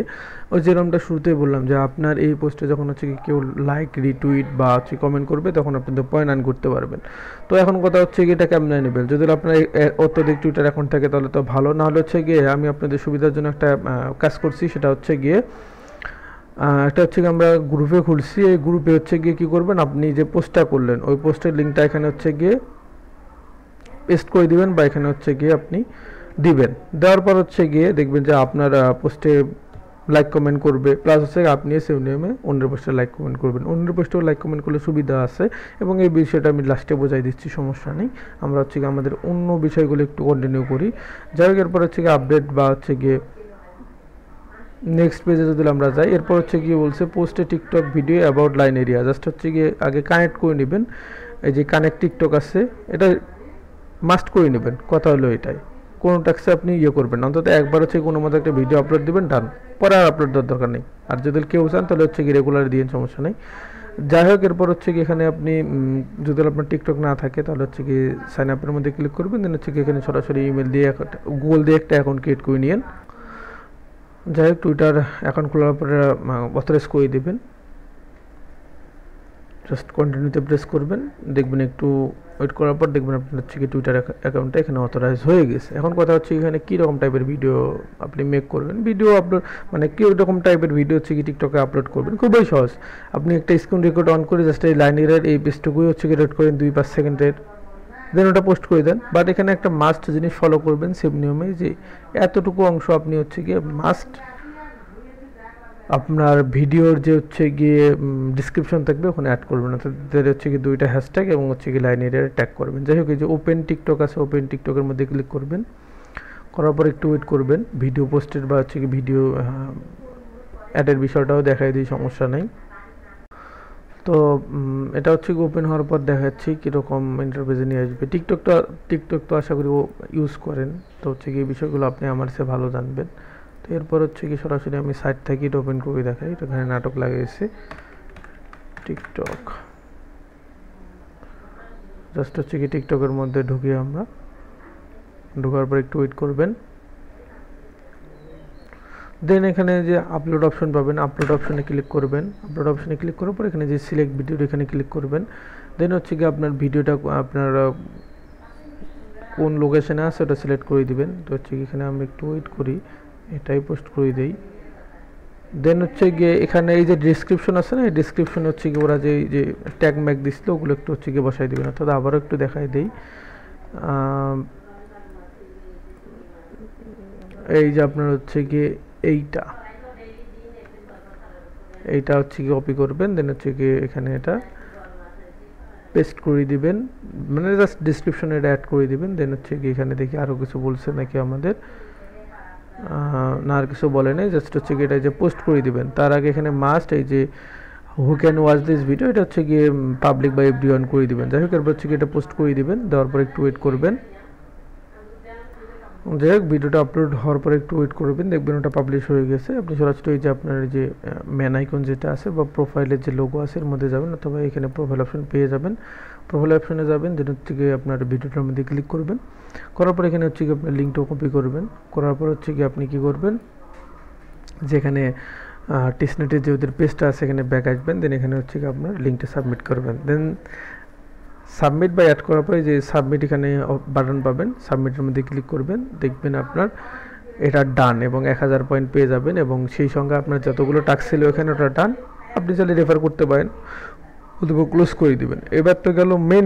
ওই যেরকমটা শুরুতেই বললাম যে আপনার এই পোস্টে যখন হচ্ছে কি কেউ লাইক রিটুইট বা হচ্ছে কমেন্ট করবে তখন আপনি তো পয়েন্ট আর্ন করতে পারবেন। তো এখন কথা হচ্ছে গিয়ে এটা কেমন নেবেন। যদি আপনার অত্যধিক টুইটার অ্যাকাউন্ট থাকে তাহলে তো ভালো, না হলে হচ্ছে গিয়ে আমি আপনাদের সুবিধার জন্য একটা কাজ করছি, সেটা হচ্ছে গিয়ে একটা হচ্ছে গিয়ে আমরা গ্রুপে খুলছি, এই গ্রুপে হচ্ছে গিয়ে কী করবেন, আপনি যে পোস্টটা করলেন ওই পোস্টের লিঙ্কটা এখানে হচ্ছে গিয়ে পেস্ট করে দিবেন বা এখানে হচ্ছে গিয়ে আপনি দিবেন। দেওয়ার পর হচ্ছে গিয়ে দেখবেন যে আপনার পোস্টে লাইক কমেন্ট করবে, প্লাস হচ্ছে আপনি সেম নিয়মে অন্যের পোস্টে লাইক কমেন্ট করবেন। অন্যের পোস্টেও লাইক কমেন্ট করলে সুবিধা আছে এবং এই বিষয়টা আমি লাস্টে বোঝাই দিচ্ছি, সমস্যা নেই। আমরা হচ্ছে গিয়ে আমাদের অন্য বিষয়গুলো একটু কন্টিনিউ করি। যাই হোক, এরপর হচ্ছে গিয়ে আপডেট বা হচ্ছে গিয়ে নেক্সট পেজে যদি আমরা যাই, এরপর হচ্ছে গিয়ে বলছে পোস্টে TikTok video about line area. Just হচ্ছে গিয়ে আগে কানেক্ট করে নেবেন, এই যে কানেক্ট টিকটক আছে এটা মাস্ট করে নেবেন। কথা হলো এটাই, কোনো ট্যাক্সে আপনি করবেন না, অন্তত একবার হচ্ছে কোনো মতো একটা ভিডিও আপলোড দিবেন, ডান, পরে আর আপলোড দেওয়ার দরকার নেই। আর যদি কেউ চান তাহলে হচ্ছে কি রেগুলার দিয়ে সমস্যা নেই। যাই হোক, এরপর হচ্ছে কি এখানে আপনি যদি আপনার টিকটক না থাকে তাহলে হচ্ছে কি সাইন আপের মধ্যে ক্লিক করবেন, দেন হচ্ছে কি এখানে সরাসরি ইমেল দিয়ে গুগল দিয়ে একটা অ্যাকাউন্ট ক্রিয়েট করে নিন। যাই হোক, টুইটার অ্যাকাউন্ট খোলার পরে অথরাইজ করে দেবেন, জাস্ট কন্টিনিউতে প্রেস করবেন, দেখবেন একটু ওয়েট করার পর দেখবেন আপনার হচ্ছে কি টুইটার অ্যাকাউন্টটা এখানে অথরাইজ হয়ে গেছে। এখন কথা হচ্ছে এখানে কী রকম টাইপের ভিডিও আপনি মেক করবেন, ভিডিও আপলোড মানে কী রকম টাইপের ভিডিও হচ্ছে কি টিকটকে আপলোড করবেন, খুবই সহজ। আপনি একটা স্ক্রিন রেকর্ড অন করে জাস্ট এই লাইনের এই পেজটুকুই হচ্ছে কি রেড করেন 2-5 সেকেন্ডের, দেন ওটা পোস্ট করে দেন। বাট এখানে একটা মাস্ট জিনিস ফলো করবেন সেম নিয়মে, যে এতটুকু অংশ আপনি হচ্ছে গিয়ে মাস্ট আপনার ভিডিওর যে হচ্ছে গিয়ে ডিসক্রিপশন থাকবে ওখানে অ্যাড করবেন, তাদের হচ্ছে কি 2টা হ্যাশট্যাগ এবং হচ্ছে কি লাইন এরিয়া ট্যাগ করবেন। যাই হোক, এই যে ওপেন টিকটক আছে, ওপেন টিকটকের মধ্যে ক্লিক করবেন, করার পর একটু ওয়েট করবেন, ভিডিও পোস্টের বা হচ্ছে কি ভিডিও অ্যাডের বিষয়টাও দেখাই দিই, সমস্যা নেই। তো এটা হচ্ছে কি ওপেন হওয়ার পর দেখাচ্ছি কীরকম ইন্টারফেসে নিয়ে আসবে। টিকটক তো আশা করি ইউজ করেন, তো হচ্ছে কি এই বিষয়গুলো আপনি আমার চেয়ে ভালো জানবেন। তো এরপর হচ্ছে কি সরাসরি আমি সাইট থেকে এটা ওপেন করে দেখাই, এটা এখানে নাটক লাগিয়েছে টিকটক। জাস্ট হচ্ছে কি টিকটকের মধ্যে ঢুকিয়ে আমরা ঢোকার পর একটু ওয়েট করবেন, দেন এখানে যে আপলোড অপশন পাবেন, আপলোড অপশনে ক্লিক করবেন। আপলোড অপশনে ক্লিক করার পর এখানে যে সিলেক্ট ভিডিও এখানে ক্লিক করবেন, দেন হচ্ছে কি আপনার ভিডিওটা আপনার কোন লোকেশনে আছে ওটা সিলেক্ট করে দিবেন। তো হচ্ছে কি এখানে আমি একটু ওয়েট করি, এটাই পোস্ট করে দেই। দেন হচ্ছে গিয়ে এখানে এই যে ডিসক্রিপশন আছে না, এই ডিসক্রিপশনে হচ্ছে গিয়ে ওরা যে ট্যাগ ম্যাগ দিছিল ওগুলো একটু হচ্ছে গিয়ে বসাই দেবেন। অর্থাৎ আবারও একটু দেখাই দেই, এই যে আপনার হচ্ছে গিয়ে এইটা হচ্ছে গিয়ে কপি করবেন, দেন হচ্ছে গিয়ে এখানে এটা পেস্ট করে দিবেন, মানে জাস্ট ডিসক্রিপশনে এটা অ্যাড করে দিবেন। দেন হচ্ছে গিয়ে এখানে দেখি আরও কিছু বলছে নাকি আমাদের, না আর কিছু বলে নাই, জাস্ট হচ্ছে গিয়ে এটা যে পোস্ট করে দিবেন। তার আগে এখানে মাস্ট এই যে who can watch this video এটা হচ্ছে গিয়ে পাবলিক বা এভরিওয়ান করে দিবেন। যাই হোক, এরপর হচ্ছে গিয়ে এটা পোস্ট করে দিবেন, দেওয়ার পর একটু ওয়েট করবেন। যাই হোক, ভিডিওটা আপলোড হওয়ার পর একটু ওয়েট করবেন, দেখবেন ওটা পাবলিশ হয়ে গেছে। আপনি সরাসরি ওই যে আপনার যে ম্যান আইকন যেটা আছে বা প্রোফাইলের যে লোগো আছে এর মধ্যে যাবেন, অথবা এখানে প্রোফাইল অপশন পেয়ে যাবেন। প্রোফাইল অপশনে যাবেন, যেটা হচ্ছে গিয়ে আপনার ভিডিওটার মধ্যে ক্লিক করবেন, করার পর এখানে হচ্ছে গিয়ে আপনার লিঙ্কটা কপি করবেন। করার পর হচ্ছে গিয়ে আপনি কী করবেন, যেখানে টিসনেটের যে ওদের পেজটা আছে এখানে ব্যাক আসবেন, দেন এখানে হচ্ছে গিয়ে আপনার লিঙ্কটা সাবমিট করবেন। দেন সাবমিট বা অ্যাড করার পরে যে সাবমিট এখানে বাটন পাবেন, সাবমিটের মধ্যে ক্লিক করবেন, দেখবেন আপনার এটা ডান এবং 1000 পয়েন্ট পেয়ে যাবেন এবং সেই সঙ্গে আপনার যতগুলো টাস্ক ছিল এখানে ওটা ডান। আপনি চাইলে রেফার করতে পারেন অথবা ক্লোজ করে দিবেন। এবার তো গেল মেন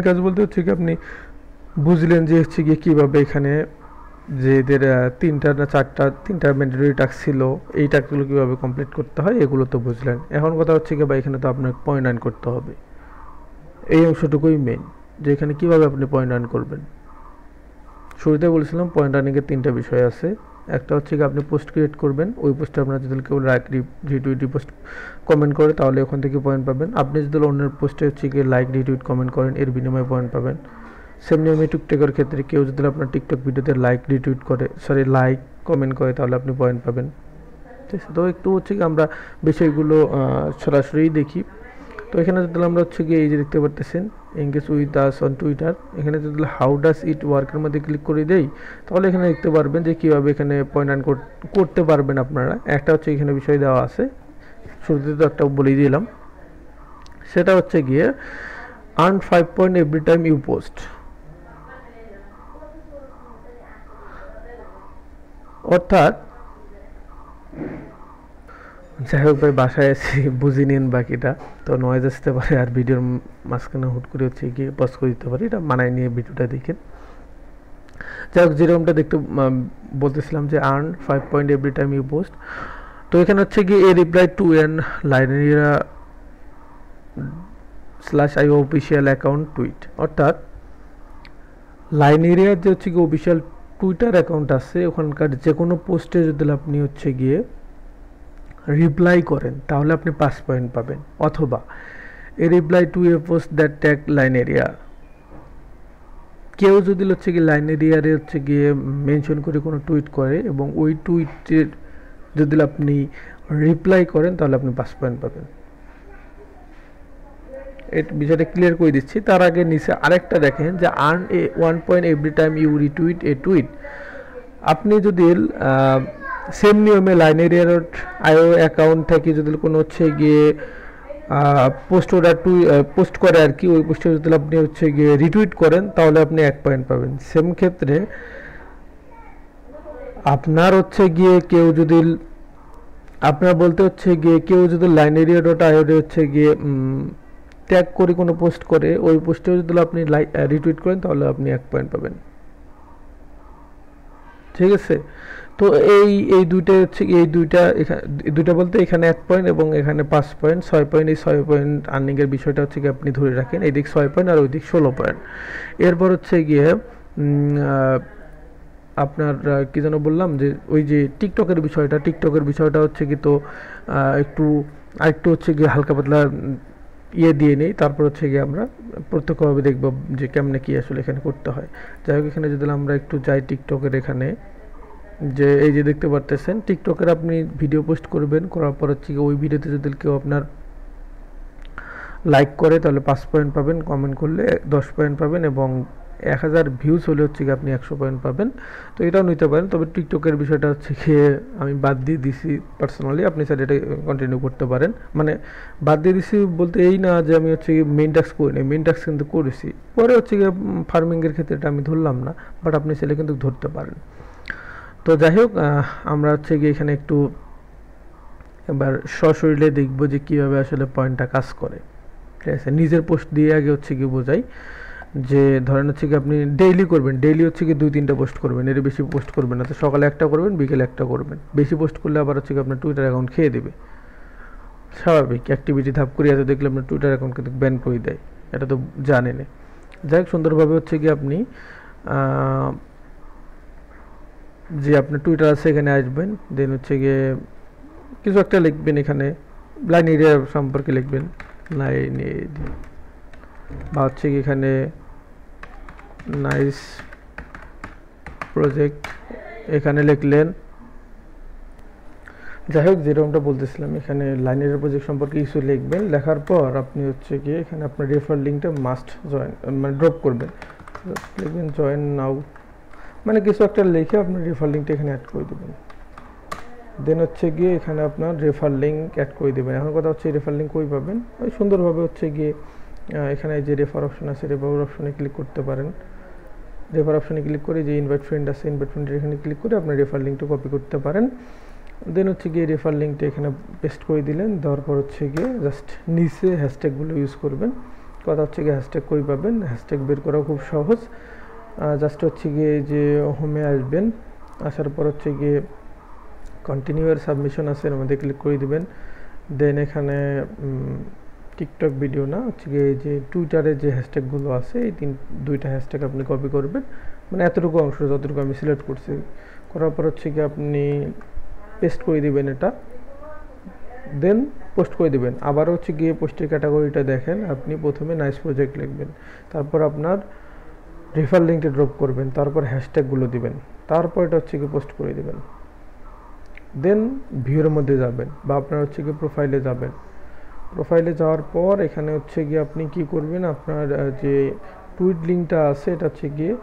কাজ বলতে হচ্ছে কি আপনি বুঝলেন যে হচ্ছে গিয়ে কীভাবে এখানে যে এদের 3টা না 4টা ম্যান্ডেটরি টাস্ক ছিল, এই টাস্কগুলো কীভাবে কমপ্লিট করতে হয় এগুলো তো বুঝলেন। এখন কথা হচ্ছে কি বা এখানে তো আপনার পয়েন্ট আর্ন করতে হবে, এই অংশটুকুই মেন, যে এখানে কীভাবে আপনি পয়েন্ট আর্ন করবেন। শুরুতে বলেছিলাম পয়েন্ট আর্নিংয়ের 3টা বিষয় আছে। একটা হচ্ছে কি আপনি পোস্ট ক্রিয়েট করবেন, ওই পোস্টে আপনার যদি কেউ লাইক রিটুইট পোস্ট কমেন্ট করে তাহলে ওখান থেকে পয়েন্ট পাবেন। আপনি যদি অন্যের পোস্টে হচ্ছে কি লাইক রিটুইট কমেন্ট করেন এর বিনিময়ে পয়েন্ট পাবেন। সেম নিয়মে টিকটকের ক্ষেত্রে কেউ যদি আপনার টিকটক ভিডিওতে লাইক রিটুইট করে লাইক কমেন্ট করে তাহলে আপনি পয়েন্ট পাবেন। ঠিক আছে, তো একটু হচ্ছে কি আমরা বিষয়গুলো সরাসরি দেখি। তো এখানে যদি আমরা হচ্ছে গিয়ে এই যে দেখতে পারতেছেন engage with us on Twitter, এখানে যদি হাউ ডাস ইট ওয়ার্কের মধ্যে ক্লিক করে দেই তাহলে এখানে দেখতে পারবেন যে কীভাবে এখানে পয়েন্ট আর্ন করতে পারবেন আপনারা। একটা হচ্ছে এখানে বিষয় দেওয়া আছে, শুরুতে তো একটা বলেই দিলাম, সেটা হচ্ছে গিয়ে earn 5 point every time you post. যাই হোক ভাই, বাসায় আছি, বুঝে নিন বাকিটা। তো নয়েজ আসতে পারে আর ভিডিওর মাঝখানে হুট করে হচ্ছে গিয়ে পজ করে দিতে পারি, এটা মানায় নিয়ে ভিডিওটা দেখেন। যাই হোক, যেরকমটা দেখতে বলতেছিলাম যে earn 5 point every time you post. তো এখানে হচ্ছে গিয়ে এ রিপ্লাই টু এন লাইনেরিয়া /IO অফিসিয়াল অ্যাকাউন্ট টুইট, অর্থাৎ লাইনেরিয়ার যে হচ্ছে গিয়ে অফিসিয়াল টুইটার অ্যাকাউন্ট আছে, ওখানকার যে কোনো পোস্টে যদি আপনি হচ্ছে গিয়ে রিপ্লাই করেন তাহলে আপনি 5 পয়েন্ট পাবেন। অথবা a reply to a post that tag লাইনেরিয়া, কেউ যদি হচ্ছে গিয়ে লাইনেরিয়ারে হচ্ছে গিয়ে মেনশন করে কোনো টুইট করে এবং ওই টুইটের যদি আপনি রিপ্লাই করেন তাহলে আপনি 5 পয়েন্ট পাবেন। এই বিষয়টা ক্লিয়ার করে দিচ্ছি। তার আগে নিচে আরেকটা দেখেন যে earn a 1 point every time you retweet a tweet. আপনি যদি সেম নিয়মে লাইনেরিয়ার IO অ্যাকাউন্ট থেকে যদি কোনো হচ্ছে গিয়ে পোস্ট করে আর কি, ওই পোস্টে যদি আপনি হচ্ছে গিয়ে রিটুইট করেন তাহলে আপনি 1 পয়েন্ট পাবেন। সেম ক্ষেত্রে আপনার হচ্ছে গিয়ে কেউ যদি আপনার বলতে হচ্ছে গিয়ে কেউ যদি linearia.io হচ্ছে গিয়ে ট্যাগ করে কোনো পোস্ট করে, ওই পোস্টেও যদি আপনি রিটুইট করেন তাহলে আপনি 1 পয়েন্ট পাবেন। ঠিক আছে? তো এই দুইটা হচ্ছে এই দুইটা বলতে এখানে 1 পয়েন্ট এবং এখানে 5 পয়েন্ট, 6 পয়েন্ট। এই 6 পয়েন্ট আর্নিংয়ের বিষয়টা হচ্ছে কি আপনি ধরে রাখেন, এইদিক 6 পয়েন্ট আর ওইদিক 16 পয়েন্ট। এরপর হচ্ছে গিয়ে আপনার কি যেন বললাম যে ওই যে টিকটকের বিষয়টা হচ্ছে কি, তো আরেকটু হচ্ছে গিয়ে হালকা পাতলা দিয়ে নেই, তারপর হচ্ছে গিয়ে আমরা প্রত্যক্ষভাবে দেখব যে কেমনে কি আসলে এখানে করতে হয়। যাই হোক, এখানে যদি আমরা একটু যাই টিকটকের এখানে, যে এই যে দেখতে পারতেছেন টিকটকের আপনি ভিডিও পোস্ট করবেন, করার পর হচ্ছে ওই ভিডিওতে যদি কেউ আপনার লাইক করে তাহলে 5 পয়েন্ট পাবেন, কমেন্ট করলে 10 পয়েন্ট পাবেন এবং 1000 ভিউজ হলে হচ্ছে কি আপনি 100 পয়েন্ট পাবেন। তো এটাও নিতে পারেন, তবে টিকটকের বিষয়টা হচ্ছে গিয়ে আমি বাদ দিয়ে দিছি পার্সোনালি, আপনি স্যার এটা কন্টিনিউ করতে পারেন। মানে বাদ দিয়ে দিছি বলতে এই না যে আমি হচ্ছে মেইন টাস্ক করিনি, মেইন টাস্ক কিন্তু করেছি, পরে হচ্ছে গিয়ে ফার্মিংয়ের ক্ষেত্রে এটা আমি ধরলাম না, বাট আপনি সেটা কিন্তু ধরতে পারেন। তো যাই হোক, আমরা হচ্ছে গিয়ে এখানে একটু এবার সশরীরে দেখব যে কীভাবে আসলে পয়েন্টটা কাজ করে। ঠিক আছে, নিজের পোস্ট দিয়ে আগে হচ্ছে গিয়ে বোঝাই যে ধরেন হচ্ছে কি আপনি ডেইলি করবেন, ডেইলি হচ্ছে কি 2-3টা পোস্ট করবেন, এর বেশি পোস্ট করবেন না। তো সকালে একটা করবেন, বিকেলে একটা করবেন। বেশি পোস্ট করলে আবার হচ্ছে কি আপনার টুইটার অ্যাকাউন্ট খেয়ে দেবে, স্বাভাবিক অ্যাক্টিভিটি ধাপ করে এত দেখলে আপনার টুইটার অ্যাকাউন্ট কিন্তু ব্যান করে দেয়, এটা তো জানেন। যাই হোক, সুন্দরভাবে হচ্ছে কি আপনি যে আপনার টুইটার আছে এখানে আসবেন, দেন হচ্ছে গিয়ে কিছু একটা লিখবেন, এখানে লাইনেরিয়া সম্পর্কে লিখবেন, লাইনেরিয়া বা হচ্ছে কি এখানে নাইস প্রজেক্ট এখানে লিখলেন। যাই হোক, যেরকমটা বলতেছিলাম, এখানে লাইনেরিয়া প্রজেক্ট সম্পর্কে কিছু লিখবেন, লেখার পর আপনি হচ্ছে গিয়ে এখানে আপনার রেফার লিঙ্কটা মাস্ট জয়েন মানে ড্রপ করবেন, লিখবেন জয়েন নাও, মানে কিছু একটা লিখে আপনার রেফার লিঙ্কটা এখানে অ্যাড করে দেবেন। দেন হচ্ছে গিয়ে এখানে আপনার রেফার লিঙ্ক অ্যাড করে দেবেন। এখন কথা হচ্ছে রেফার লিঙ্ক কই পাবেন, ওই সুন্দরভাবে হচ্ছে গিয়ে এখানে যে রেফার অপশন আছে, রেফার অপশনে ক্লিক করতে পারেন। রেফার অপশনে ক্লিক করে যে ইনভাইট ফ্রেন্ড আছে, ইনভাইট ফ্রেন্ডের এখানে ক্লিক করে আপনার রেফার লিঙ্কটা কপি করতে পারেন। দেন হচ্ছে গিয়ে রেফার লিঙ্কটা এখানে পেস্ট করে দিলেন, দেওয়ার পর হচ্ছে গিয়ে জাস্ট নিচে হ্যাশট্যাগুলো ইউজ করবেন। কথা হচ্ছে গিয়ে হ্যাশট্যাগ কই পাবেন, হ্যাশট্যাগ বের করা খুব সহজ। জাস্ট হচ্ছে গিয়ে যে হোমে আসবেন, আসার পর হচ্ছে গিয়ে কন্টিনিউ এর সাবমিশন আছে, এর মধ্যে ক্লিক করে দিবেন। দেন এখানে টিকটক ভিডিও না, হচ্ছে গিয়ে যে টুইটারে যে হ্যাশট্যাগুলো আছে এই দুইটা হ্যাশট্যাগ আপনি কপি করবেন, মানে এতটুকু অংশ যতটুকু আমি সিলেক্ট করছি, করার পর হচ্ছে গিয়ে আপনি পেস্ট করে দিবেন এটা, দেন পোস্ট করে দিবেন। আবার হচ্ছে গিয়ে পোস্টের ক্যাটাগরিটা দেখেন, আপনি প্রথমে নাইস প্রজেক্ট লিখবেন, তারপর আপনার রেফার লিঙ্কটা ড্রপ করবেন, তারপর হ্যাশট্যাগুলো দিবেন, তারপর এটা হচ্ছে গিয়ে পোস্ট করে দিবেন। দেন ভিউর মধ্যে যাবেন বা আপনার হচ্ছে গিয়ে প্রোফাইলে যাবেন। প্রোফাইলে যাওয়ার পর এখানে হচ্ছে গিয়ে আপনি কি করবেন, আপনার যে টুইট লিঙ্কটা আছে এটা হচ্ছে গিয়ে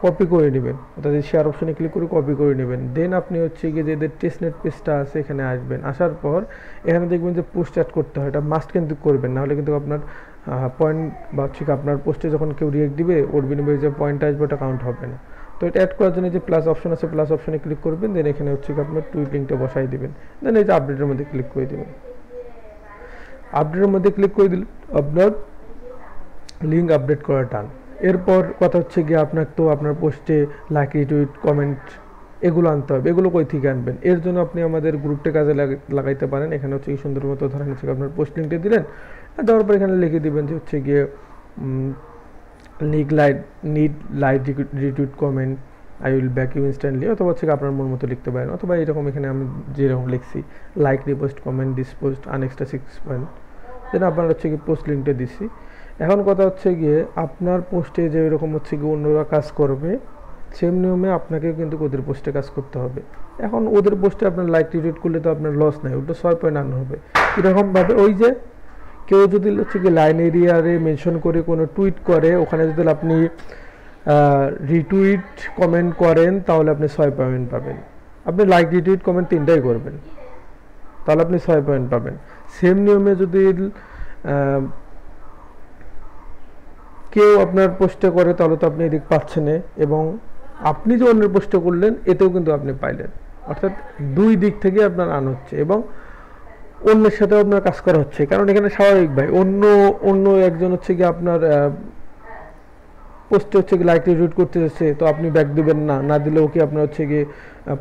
কপি করে নেবেন, অর্থাৎ শেয়ার অপশনে ক্লিক করে কপি করে নেবেন। দেন আপনি হচ্ছে গিয়ে যে টেস্টনেট পেজটা আছে এখানে আসবেন, আসার পর এখানে দেখবেন যে পোস্ট অ্যাড করতে হয়, এটা মাস্ট কিন্তু করবেন, নাহলে কিন্তু আপনার পয়েন্ট বা হচ্ছে আপনার পোস্টে যখন কেউ রিয়েক্ট দিবে ওর বিনিময়ে যে পয়েন্ট আসবে ওটা কাউন্ট হবে না। তো এটা অ্যাড করার জন্য যে প্লাস অপশন আছে, প্লাস অপশনে ক্লিক করবেন, দেন এখানে হচ্ছে আপনার টুইট লিঙ্কটা বসাই দিবেন, দেন এই যে আপডেটের মধ্যে ক্লিক করে দিবেন। আপডেটের মধ্যে ক্লিক করে দিলে আপনার লিঙ্ক আপডেট করা টান। এরপর কথা হচ্ছে গিয়ে আপনার তো আপনার পোস্টে লাইক, রিটুইট, কমেন্ট এগুলো আনতে হবে। এগুলো কই থেকে আনবেন? এর জন্য আপনি আমাদের গ্রুপটা কাজে লাগাইতে পারেন। এখানে হচ্ছে কি সুন্দর মতো ধরেন হচ্ছে আপনার পোস্ট লিঙ্কটা দিলেন, আর দেওয়ার পর এখানে লিখে দিবেন যে হচ্ছে গিয়ে need like, retweet, comment, I will back you instantly, অথবা হচ্ছে আপনার মন মতো লিখতে পারেন, অথবা এরকম এখানে আমি যেরকম লিখছি like, repost, comment, this post earn extra 6 point, then আপনার হচ্ছে কি পোস্ট লিঙ্কটা দিছি। এখন কথা হচ্ছে গিয়ে আপনার পোস্টে যে এরকম হচ্ছে গিয়ে অন্যরা কাজ করবে, সেম নিয়মে আপনাকেও কিন্তু ওদের পোস্টে কাজ করতে হবে। এখন ওদের পোস্টে আপনার লাইক, রিটুইট করলে তো আপনার লস নাই, ওটা 6 পয়েন্ট আনা হবে। এরকমভাবে ওই যে কেউ যদি হচ্ছে কি লাইন এরিয়ারে মেনশন করে কোনো টুইট করে, ওখানে যদি আপনি রিটুইট, কমেন্ট করেন, তাহলে আপনি 6 পয়েন্ট পাবেন। আপনি লাইক, রিটুইট, কমেন্ট তিনটাই করবেন, তাহলে আপনি 6 পয়েন্ট পাবেন। সেম নিয়মে যদি কেউ আপনার পোস্টে করে, তাহলে তো আপনি এদিক পাচ্ছেন, এবং আপনি যে অন্যের পোস্টে করলেন এতেও কিন্তু আপনি পাইলেন। অর্থাৎ দুই দিক থেকে আপনার আন হচ্ছে, এবং অন্যের সাথেও আপনার কাজ করা হচ্ছে। কারণ এখানে স্বাভাবিক ভাই, অন্য একজন হচ্ছে কি আপনার পোস্টে হচ্ছে কি লাইক, রিটুইট করতে যাচ্ছে, তো আপনি ব্যাক দিবেন না, না দিলেও কি আপনার হচ্ছে কি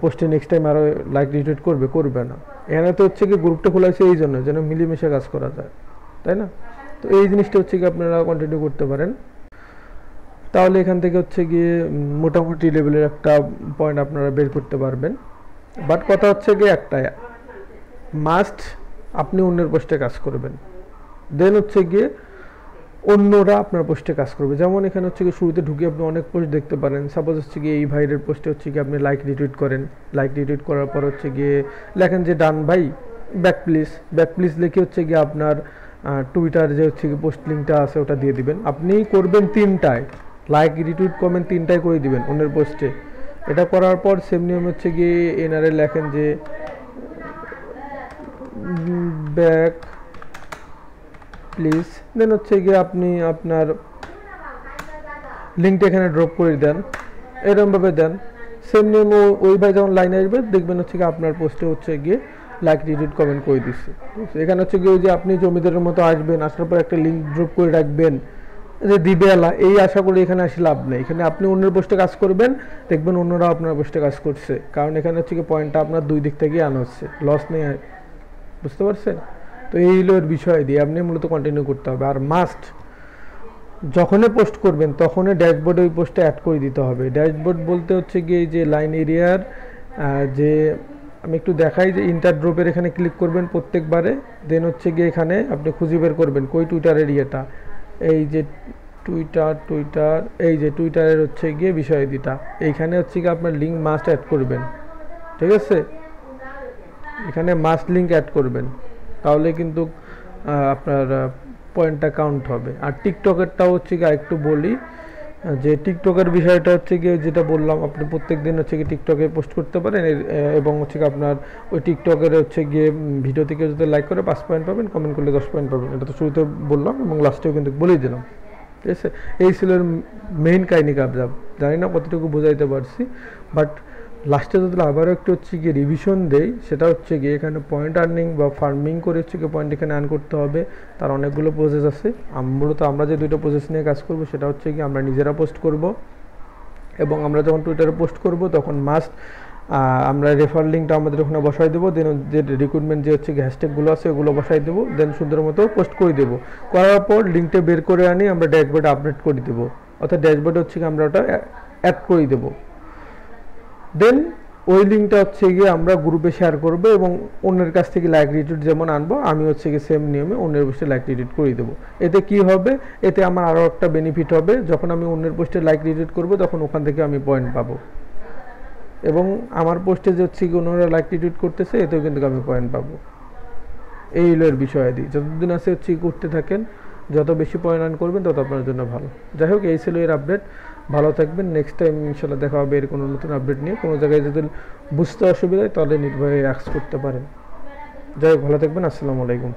পোস্টে নেক্সট টাইম আরও লাইক, রিটুইট করবে না। এখানে তো হচ্ছে কি গ্রুপটা খোলা হয়েছে এই জন্য, যেন মিলেমিশে কাজ করা যায়, তাই না? তো এই জিনিসটা হচ্ছে কি আপনারা কন্টিনিউ করতে পারেন, তাহলে এখান থেকে হচ্ছে গিয়ে মোটামুটি লেভেলের একটা পয়েন্ট আপনারা বের করতে পারবেন। বাট কথা হচ্ছে গিয়ে একটাই, মাস্ট আপনি অন্যের পোস্টে কাজ করবেন, দেন হচ্ছে গিয়ে অন্যরা আপনার পোস্টে কাজ করবে। যেমন এখানে হচ্ছে গিয়ে শুরুতে ঢুকে আপনি অনেক পোস্ট দেখতে পারেন। সাপোজ হচ্ছে গিয়ে এই ভাইয়ের পোস্টে হচ্ছে গিয়ে আপনি লাইক, রিটুইট করেন, লাইক, রিটুইট করার পর হচ্ছে গিয়ে লেখেন যে ডান ভাই, ব্যাক প্লিজ লিখে হচ্ছে গিয়ে আপনার টুইটার যে হচ্ছে গিয়ে পোস্ট লিঙ্কটা আছে ওটা দিয়ে দিবেন। আপনি করবেন 3টায়, লাইক, রিটুইট, কমেন্ট 3টায় করে দিবেন অন্যের পোস্টে। এটা করার পর সেম নিয়ম হচ্ছে গিয়ে এনআরএ লেখেন যে ব্যাক প্লিজ, দেন হচ্ছে গিয়ে আপনি আপনার লিঙ্কটা এখানে ড্রপ করে দেন, এরকমভাবে দেন। সেম নিয়ম ওই ভাই যখন লাইনে আসবে দেখবেন হচ্ছে গিয়ে আপনার পোস্টে হচ্ছে গিয়ে লাইক, রিটুইট, কমেন্ট করে দিচ্ছে। এখানে হচ্ছে গিয়ে ওই যে আপনি জমিদারের মতো আসবেন, আসার পর একটা লিঙ্ক ড্রপ করে রাখবেন যে দিবে আলা, এই আশা করি এখানে আসে লাভ নেই। এখানে আপনি অন্যের পোস্টে কাজ করবেন, দেখবেন অন্যরা আপনার পোস্টে কাজ করছে, কারণ এখানে হচ্ছে কি পয়েন্টটা আপনার দুই দিক থেকে আনা হচ্ছে, লস নেই, বুঝতে পারছেন? তো এই হলো এর বিষয় দিয়ে আপনি মূলত কন্টিনিউ করতে হবে। আর মাস্ট যখনই পোস্ট করবেন তখনই ড্যাশবোর্ডে ওই পোস্টে অ্যাড করে দিতে হবে। ড্যাশবোর্ড বলতে হচ্ছে গিয়ে যে লাইন এরিয়ার যে আমি একটু দেখাই, যে ইন্টার ড্রপের এখানে ক্লিক করবেন প্রত্যেকবারে, দেন হচ্ছে গিয়ে এখানে আপনি খুঁজে বের করবেন কই টুইটারের ইয়েটা, এই যে টুইটার এই যে টুইটারের হচ্ছে গিয়ে বিষয় দিটা, এইখানে হচ্ছে গিয়ে আপনার লিঙ্ক মাস্ট অ্যাড করবেন, ঠিক আছে? এখানে মাস্ট লিঙ্ক অ্যাড করবেন, তাহলে কিন্তু আপনার পয়েন্টটা কাউন্ট হবে। আর টিকটকেরটাও হচ্ছে গিয়ে একটু বলি, যে টিকটকের বিষয়টা হচ্ছে গিয়ে যেটা বললাম, আপনি প্রত্যেক দিন হচ্ছে গিয়ে টিকটকে পোস্ট করতে পারেন, এবং হচ্ছে গিয়ে আপনার ওই টিকটকের হচ্ছে গিয়ে ভিডিও থেকে যদি লাইক করে 5 পয়েন্ট পাবেন, কমেন্ট করলে 10 পয়েন্ট পাবেন। এটা তো শুরুতে বললাম এবং লাস্টেও কিন্তু বলেই দিলাম, ঠিক আছে? এই ছিল মেইন কাহিনী কাবজাব। জানি না কতটুকু বোঝাইতে পারছি, বাট লাস্টে যদি আবারও একটু হচ্ছে গিয়ে রিভিশন দেই, সেটা হচ্ছে গিয়ে এখানে পয়েন্ট আর্নিং বা ফার্মিং করে হচ্ছে গিয়ে পয়েন্ট এখানে আর্ন করতে হবে। তার অনেকগুলো প্রসেস আছে। মূলত আমরা যে দুটো প্রসেস নিয়ে কাজ করব সেটা হচ্ছে কি আমরা নিজেরা পোস্ট করব, এবং আমরা যখন টুইটারে পোস্ট করব তখন মাস্ট আমরা রেফার লিঙ্কটা আমাদের ওখানে বসাই দেবো, দেন যে রিক্রুটমেন্ট যে হচ্ছে হ্যাশট্যাগুলো আছে ওগুলো বসাই দেবো, দেন সুন্দর মতো পোস্ট করে দেবো। করার পর লিঙ্কটা বের করে আনি আমরা ড্যাশবোর্ডে আপডেট করে দেবো, অর্থাৎ ড্যাশবোর্ডে হচ্ছে কি আমরা ওটা অ্যাড করে দেবো। দেন ওই লিঙ্কটা হচ্ছে গিয়ে আমরা গ্রুপে শেয়ার করবো, এবং অন্যের কাছ থেকে লাইক, রিটুইট যেমন আনবো, আমি হচ্ছে গিয়ে সেম নিয়মে অন্যের পোস্টে লাইক, রিটুইট করে দেবো। এতে কি হবে, এতে আমার আরও একটা বেনিফিট হবে, যখন আমি অন্যের পোস্টে লাইক, রিটুইট করবো তখন ওখান থেকে আমি পয়েন্ট পাবো, এবং আমার পোস্টে যে হচ্ছে কি অন্যরা লাইক, রিটুইট করতেছে এতেও কিন্তু আমি পয়েন্ট পাবো। এই হলো এর বিষয়াদি। যতদিন আছে হচ্ছে করতে থাকেন, যত বেশি পয়েন্ট আর্ন করবেন তত আপনার জন্য ভালো। যাই হোক, এই ছিল এর আপডেট। ভালো থাকবেন, নেক্সট টাইম ইনশাল্লাহ দেখা হবে এর কোনো নতুন আপডেট নিয়ে। কোনো জায়গায় যদি বুঝতে অসুবিধা হয় তাহলে নির্ভয়ে অ্যাক্স করতে পারেন। যাই হোক, ভালো থাকবেন, আসসালামু আলাইকুম।